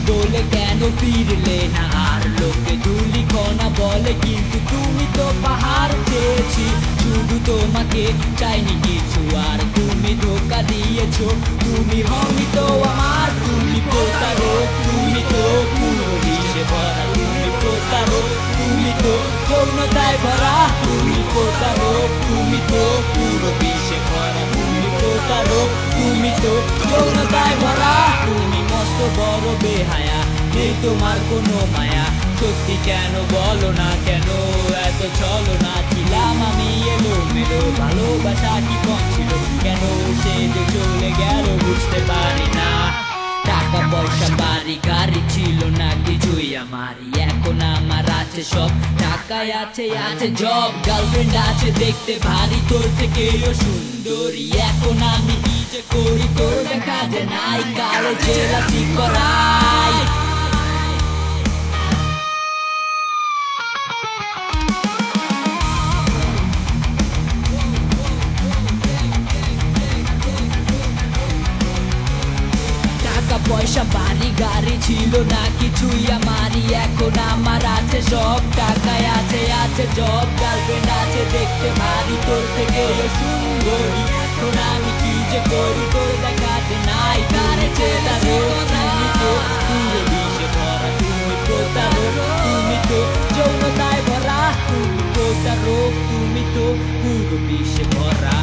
বলে কেন ফিরলে না আর? লোকে ধুলি কণা বলে কিন্তু তুমি তো পাহাড় চেয়েছি শুধু তোমাকে, চাইনি কিছু আর তুমি ধোকা দিয়েছো। তুমি হওনি তো আমার, তুমি প্রতারক, তুমি তো পুরো বিষে ভরা, তুমি প্রতারক, তুমি তো যৌনতায় ভরা, তুমি প্রতারক, তুমি তো পুরো বিষে ভরা, তুমি প্রতারক, তুমি তো যৌনতায় ভরা। তুমি মস্ত বড় বেহায়া, নেই তোমার কোনো মায়া, সত্যি কেন বলো না কেন এত ছলো না? ছিলাম আমি এলো মেলো, ভালোবাসা কি কম ছিল? কেন সে যে চলে গেল বুঝতে পারি না। টাকা পয়সা বাড়ি গাড়ি ছিল না কিছুই আমারই, এখন আমার আছে সব। টাকায় আছে আছে জব, গার্লফ্রেন্ড আছে দেখতে ভারী, তোর থেকেও সুন্দরী। এখন আমি কি যে করি তোর দেখা যে নাই, কালে জেলাসি করাই। টাকা পয়সা বাড়ি গাড়ি ছিল না কিছুই আমারই, এখন আমার আছে সব। টাকায় আছে আছে জব, গার্লফ্রেন্ড আছে দেখতে ভারী, তোর থেকেও সুন্দরী। এখন আমি কি যে করি তোর দেখাতে নাই, কারে চেতারো তুমি তো পুরো বিষে ভরা, তুমি প্রতারক, তুমি তো যৌনতায় ভরা, তুমি প্রতারক, তুমি তো পুরো বিষে ভরা।